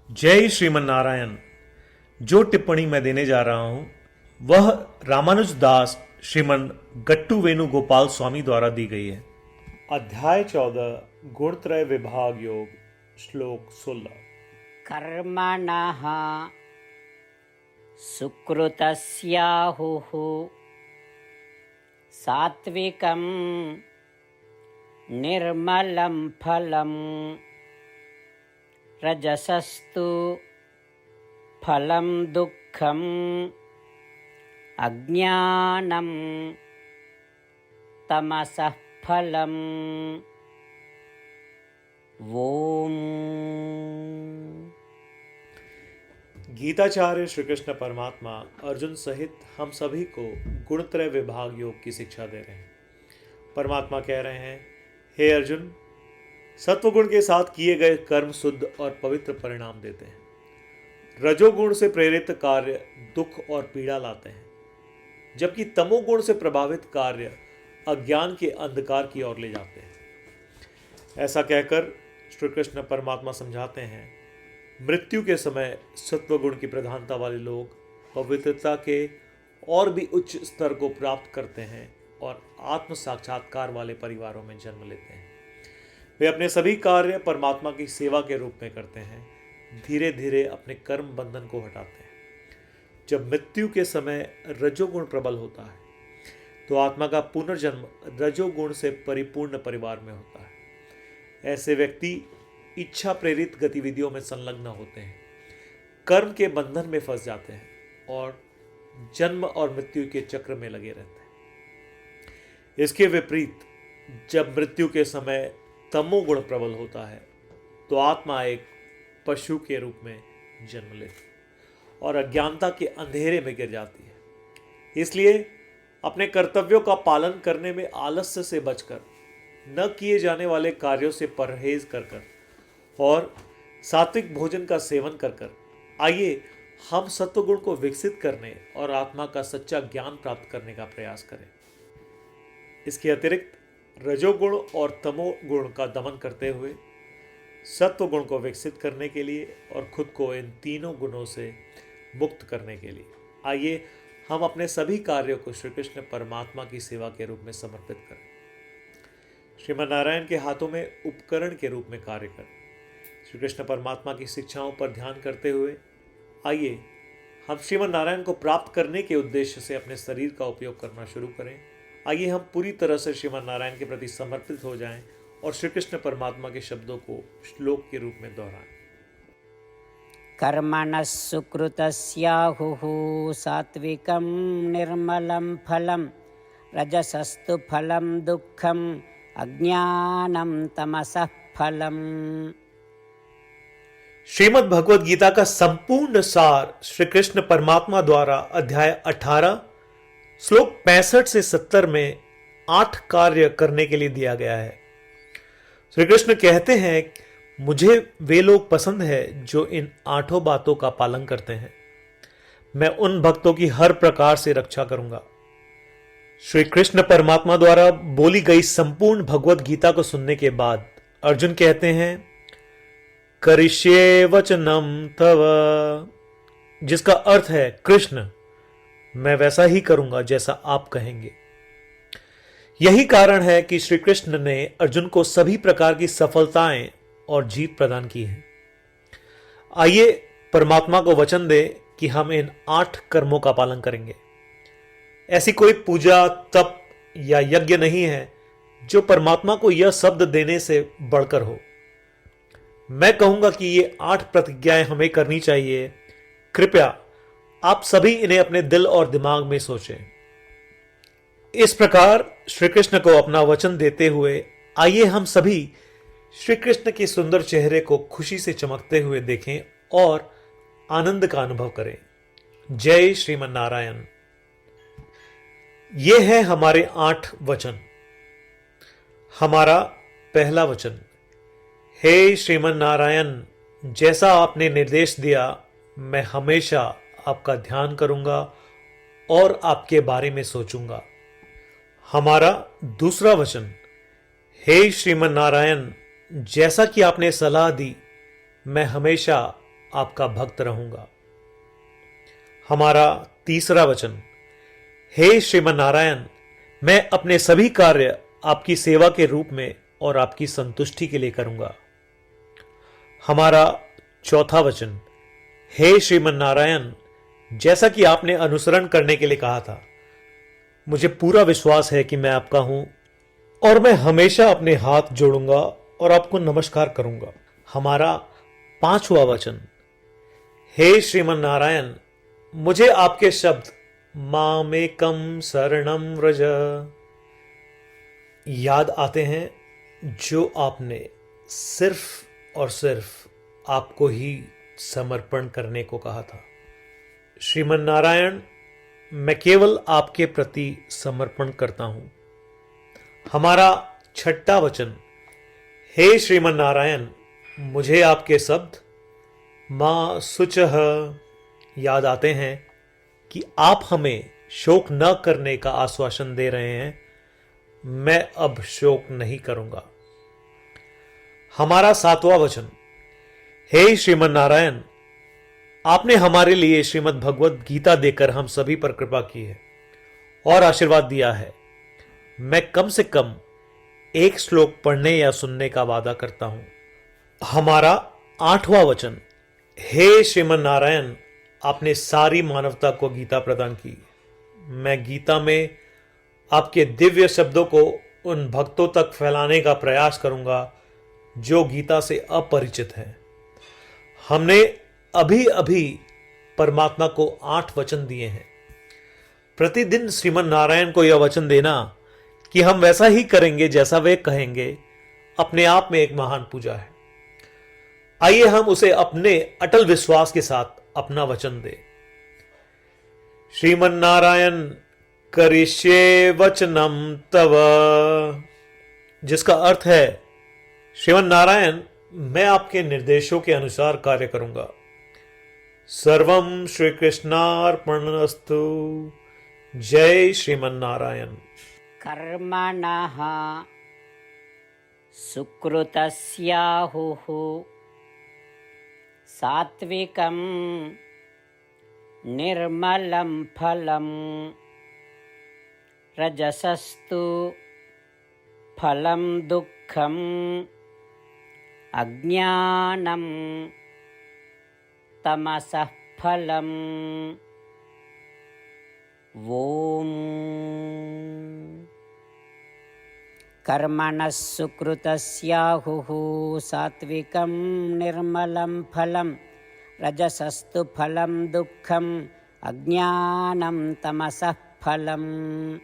जय श्रीमन नारायण। जो टिप्पणी मैं देने जा रहा हूं वह रामानुज दास श्रीमन गट्टू वेणुगोपाल स्वामी द्वारा दी गई है। अध्याय 14 गुणत्रय विभाग योग श्लोक 16। कर्मणः सुकृतस्याहुः सात्विकं निर्मलं फलम् रजसस्तु फलं दुःखम् अज्ञानं तमसः फलम्। ओम। गीताचार्य श्री कृष्ण परमात्मा अर्जुन सहित हम सभी को गुणत्रय विभाग योग की शिक्षा दे रहे हैं। परमात्मा कह रहे हैं, हे अर्जुन, सत्वगुण के साथ किए गए कर्म शुद्ध और पवित्र परिणाम देते हैं। रजोगुण से प्रेरित कार्य दुख और पीड़ा लाते हैं, जबकि तमोगुण से प्रभावित कार्य अज्ञान के अंधकार की ओर ले जाते हैं। ऐसा कहकर श्री कृष्ण परमात्मा समझाते हैं, मृत्यु के समय सत्वगुण की प्रधानता वाले लोग पवित्रता के और भी उच्च स्तर को प्राप्त करते हैं और आत्म साक्षात्कार वाले परिवारों में जन्म लेते हैं। वे अपने सभी कार्य परमात्मा की सेवा के रूप में करते हैं, धीरे धीरे अपने कर्म बंधन को हटाते हैं। जब मृत्यु के समय रजोगुण प्रबल होता है तो आत्मा का पुनर्जन्म रजोगुण से परिपूर्ण परिवार में होता है। ऐसे व्यक्ति इच्छा प्रेरित गतिविधियों में संलग्न होते हैं, कर्म के बंधन में फंस जाते हैं और जन्म और मृत्यु के चक्र में लगे रहते हैं। इसके विपरीत जब मृत्यु के समय तमोगुण प्रबल होता है तो आत्मा एक पशु के रूप में जन्म लेती है और अज्ञानता के अंधेरे में गिर जाती है। इसलिए अपने कर्तव्यों का पालन करने में आलस्य से बचकर, न किए जाने वाले कार्यों से परहेज कर और सात्विक भोजन का सेवन कर आइए हम सत्वगुण को विकसित करने और आत्मा का सच्चा ज्ञान प्राप्त करने का प्रयास करें। इसके अतिरिक्त रजोगुण और तमोगुण का दमन करते हुए सत्वगुण को विकसित करने के लिए और खुद को इन तीनों गुणों से मुक्त करने के लिए आइए हम अपने सभी कार्यों को श्री कृष्ण परमात्मा की सेवा के रूप में समर्पित करें। श्रीमन नारायण के हाथों में उपकरण के रूप में कार्य करें। श्री कृष्ण परमात्मा की शिक्षाओं पर ध्यान करते हुए आइए हम श्रीमन नारायण को प्राप्त करने के उद्देश्य से अपने शरीर का उपयोग करना शुरू करें। आइए हम पूरी तरह से श्रीमन नारायण के प्रति समर्पित हो जाएं और श्री कृष्ण परमात्मा के शब्दों को श्लोक के रूप में दोहराएं। कर्मणः सुकृतस्याहुः सात्विकं निर्मलं फलं रजसस्तु फलं दुःखम् अज्ञानं तमसः फलम्। श्रीमद् भगवद गीता का संपूर्ण सार श्री कृष्ण परमात्मा द्वारा अध्याय 18 श्लोक 65 से 70 में 8 कार्य करने के लिए दिया गया है। श्री कृष्ण कहते हैं, मुझे वे लोग पसंद है जो इन 8 बातों का पालन करते हैं। मैं उन भक्तों की हर प्रकार से रक्षा करूंगा। श्री कृष्ण परमात्मा द्वारा बोली गई संपूर्ण भगवद गीता को सुनने के बाद अर्जुन कहते हैं, करिष्ये वचनम तव, जिसका अर्थ है, कृष्ण मैं वैसा ही करूंगा जैसा आप कहेंगे। यही कारण है कि श्री कृष्ण ने अर्जुन को सभी प्रकार की सफलताएं और जीत प्रदान की है। आइए परमात्मा को वचन दे कि हम इन 8 कर्मों का पालन करेंगे। ऐसी कोई पूजा, तप या यज्ञ नहीं है जो परमात्मा को यह शब्द देने से बढ़कर हो। मैं कहूंगा कि ये 8 प्रतिज्ञाएं हमें करनी चाहिए। कृपया आप सभी इन्हें अपने दिल और दिमाग में सोचें। इस प्रकार श्री कृष्ण को अपना वचन देते हुए आइए हम सभी श्री कृष्ण के सुंदर चेहरे को खुशी से चमकते हुए देखें और आनंद का अनुभव करें। जय श्रीमन नारायण। ये है हमारे 8 वचन। हमारा पहला वचन, हे श्रीमन नारायण, जैसा आपने निर्देश दिया मैं हमेशा आपका ध्यान करूंगा और आपके बारे में सोचूंगा। हमारा दूसरा वचन, हे श्रीमन नारायण, जैसा कि आपने सलाह दी मैं हमेशा आपका भक्त रहूंगा। हमारा तीसरा वचन, हे श्रीमन नारायण, मैं अपने सभी कार्य आपकी सेवा के रूप में और आपकी संतुष्टि के लिए करूंगा। हमारा चौथा वचन, हे श्रीमन नारायण, जैसा कि आपने अनुसरण करने के लिए कहा था, मुझे पूरा विश्वास है कि मैं आपका हूं और मैं हमेशा अपने हाथ जोड़ूंगा और आपको नमस्कार करूंगा। हमारा पांचवा वचन, हे श्रीमन नारायण, मुझे आपके शब्द मामेकम शरणम व्रज याद आते हैं, जो आपने सिर्फ और सिर्फ आपको ही समर्पण करने को कहा था। श्रीमन नारायण, मैं केवल आपके प्रति समर्पण करता हूं। हमारा छठा वचन, हे श्रीमन नारायण, मुझे आपके शब्द मां शुचः याद आते हैं कि आप हमें शोक न करने का आश्वासन दे रहे हैं। मैं अब शोक नहीं करूंगा। हमारा सातवां वचन, हे श्रीमन नारायण, आपने हमारे लिए श्रीमद् भगवद गीता देकर हम सभी पर कृपा की है और आशीर्वाद दिया है। मैं कम से कम एक श्लोक पढ़ने या सुनने का वादा करता हूं। हमारा आठवां वचन, हे श्रीमन नारायण, आपने सारी मानवता को गीता प्रदान की। मैं गीता में आपके दिव्य शब्दों को उन भक्तों तक फैलाने का प्रयास करूंगा जो गीता से अपरिचित हैं। हमने अभी अभी परमात्मा को 8 वचन दिए हैं। प्रतिदिन श्रीमन नारायण को यह वचन देना कि हम वैसा ही करेंगे जैसा वे कहेंगे, अपने आप में एक महान पूजा है। आइए हम उसे अपने अटल विश्वास के साथ अपना वचन दें। श्रीमन नारायण करिष्ये वचनम तव, जिसका अर्थ है, श्रीमन नारायण, मैं आपके निर्देशों के अनुसार कार्य करूंगा। सर्वम श्री कृष्णार्पणमस्तु। जय श्रीमन नारायण। कर्मणः सुकृतस्याहुः सात्विकं निर्मलं फलं रजसस्तु फलं दुःखम् अज्ञानं तमसः फलम्। ॐ कर्मणः सुकृतस्याहुः सात्विकं निर्मलं फलं रजसस्तु फलं दुःखम् अज्ञानं तमसः फलम्।